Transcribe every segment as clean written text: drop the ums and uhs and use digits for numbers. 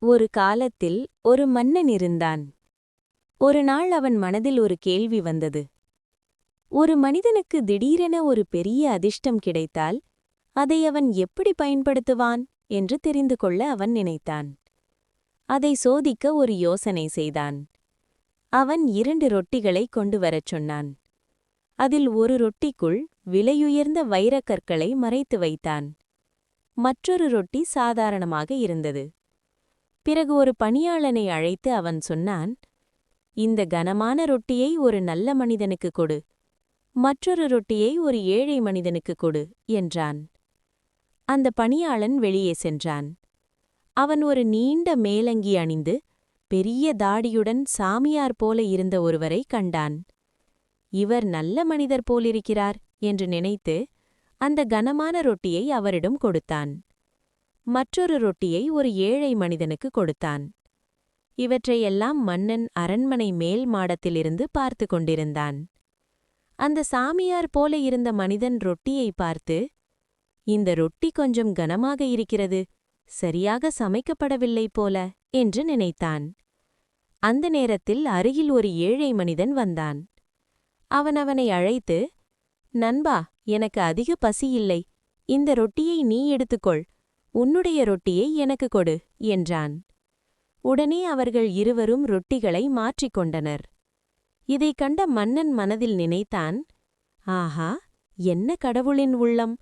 ஒரு காலத்தில் ஒரு மன்னன் இருந்தான். ஒரு நாள் அவன் மனதில் ஒரு கேள்வி வந்தது. ஒரு மனிதனுக்கு திடீரென ஒரு பெரிய அதிர்ஷ்டம் கிடைத்தால் அதை அவன் எப்படி பயன்படுத்துவான் என்று தெரிந்து கொள்ள அவன் நினைத்தான். அதை சோதிக்க ஒரு யோசனை செய்தான். அவன் 2 ரொட்டிகளை கொண்டு வரச் சொன்னான். அதில் ஒரு ரொட்டிக்குள் விலையுயர்ந்த வைரக்கற்களை மறைத்து வைத்தான். மற்றொரு ரொட்டி சாதாரணமாக இருந்தது. பிறகு ஒரு பணியாளனை அழைத்து அவன் சொன்னான், இந்த கனமான ரொட்டியை ஒரு நல்ல மனிதனுக்கு கொடு, மற்றொரு ரொட்டியை ஒரு ஏழை மனிதனுக்கு கொடு என்றான். அந்த பணியாளன் வெளியே சென்றான். அவன் ஒரு நீண்ட மேலங்கி அணிந்து பெரிய தாடியுடன் சாமியார் போல இருந்த ஒருவரை கண்டான். இவர் நல்ல மனிதர் போலிருக்கிறார் என்று நினைத்து அந்த கனமான ரொட்டியை அவரிடம் கொடுத்தான். மற்றொரு ரொட்டியை ஒரு ஏழை மனிதனுக்கு கொடுத்தான். இவற்றையெல்லாம் மன்னன் அரண்மனை மேல் மாடத்திலிருந்து பார்த்து கொண்டிருந்தான். அந்த சாமியார் போல இருந்த மனிதன் ரொட்டியை பார்த்து, இந்த ரொட்டி கொஞ்சம் கனமாக இருக்கிறது, சரியாக சமைக்கப்படவில்லை போல என்று நினைத்தான். அந்த நேரத்தில் அருகில் ஒரு ஏழை மனிதன் வந்தான். அவன் அவனை அழைத்து, நண்பா, எனக்கு அதிக பசி இல்லை, இந்த ரொட்டியை நீ எடுத்துக்கொள், உன்னுடைய ரொட்டியை எனக்கு கொடு என்றான். உடனே அவர்கள் இருவரும் ரொட்டிகளை மாற்றிக்கொண்டனர். இதைக் கண்ட மன்னன் மனதில் நினைத்தான், ஆஹா, என்ன கடவுளின் உள்ளம்!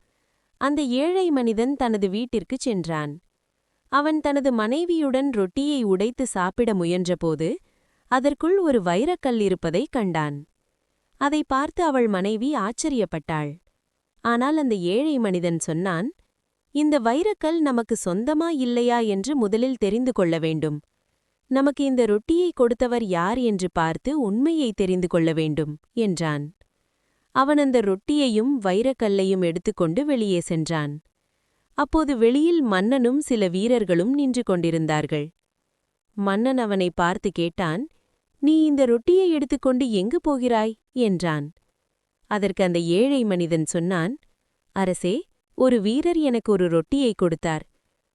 அந்த ஏழை மனிதன் தனது வீட்டிற்குச் சென்றான். அவன் தனது மனைவியுடன் ரொட்டியை உடைத்து சாப்பிட முயன்றபோது அதற்குள் ஒரு வைரக்கல் இருப்பதைக் கண்டான். அதை பார்த்து அவள் மனைவி ஆச்சரியப்பட்டாள். ஆனால் அந்த ஏழை மனிதன் சொன்னான், இந்த வைரக்கல் நமக்கு சொந்தமா இல்லையா என்று முதலில் தெரிந்து கொள்ள வேண்டும். நமக்கு இந்த ரொட்டியை கொடுத்தவர் யார் என்று பார்த்து உண்மையை தெரிந்து கொள்ள வேண்டும் என்றான். அவன் அந்த ரொட்டியையும் வைரக்கல்லையும் எடுத்துக்கொண்டு வெளியே சென்றான். அப்போது வெளியில் மன்னனும் சில வீரர்களும் நின்று கொண்டிருந்தார்கள். மன்னன் அவனை பார்த்து கேட்டான், நீ இந்த ரொட்டியை எடுத்துக்கொண்டு எங்கு போகிறாய் என்றான். அதற்கு அந்த ஏழை மனிதன் சொன்னான், அரசே, ஒரு வீரர் எனக்கு ஒரு ரொட்டியை கொடுத்தார்.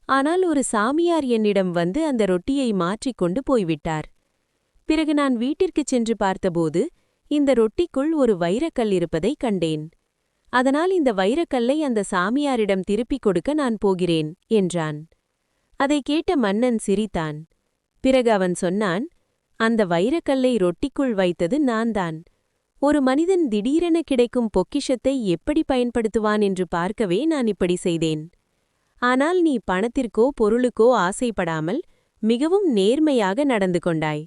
ஆனால் ஒரு சாமியார் என்னிடம் வந்து அந்த ரொட்டியை மாற்றிக்கொண்டு போய்விட்டார். பிறகு நான் வீட்டிற்குச் சென்று பார்த்தபோது இந்த ரொட்டிக்குள் ஒரு வைரக்கல் இருப்பதைக் கண்டேன். அதனால் இந்த வைரக்கல்லை அந்த சாமியாரிடம் திருப்பிக் கொடுக்க நான் போகிறேன் என்றான். அதைக் கேட்ட மன்னன் சிரித்தான். பிறகு அவன் சொன்னான், அந்த வைரக்கல்லை ரொட்டிக்குள் வைத்தது நான்தான். ஒரு மனிதன் திடீரென கிடைக்கும் பொக்கிஷத்தை எப்படி பயன்படுத்துவான் என்று பார்க்கவே நான் இப்படி செய்தேன். ஆனால் நீ பணத்திற்கோ பொருளுக்கோ ஆசைப்படாமல் மிகவும் நேர்மையாக நடந்து கொண்டாய்.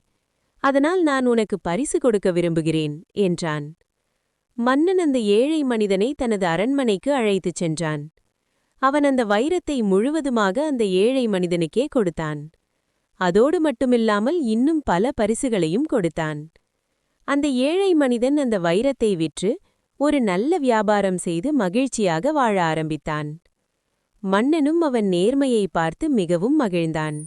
அதனால் நான் உனக்கு பரிசு கொடுக்க விரும்புகிறேன் என்றான். மன்னன் அந்த ஏழை மனிதனை தனது அரண்மனைக்கு அழைத்துச் சென்றான். அவன் அந்த வைரத்தை முழுவதுமாக அந்த ஏழை மனிதனுக்கே கொடுத்தான். அதோடு மட்டுமில்லாமல் இன்னும் பல பரிசுகளையும் கொடுத்தான். அந்த ஏழை மனிதன் அந்த வைரத்தை விற்று ஒரு நல்ல வியாபாரம் செய்து மகிழ்ச்சியாக வாழ ஆரம்பித்தான். மன்னனும் அவன் நேர்மையை பார்த்து மிகவும் மகிழ்ந்தான்.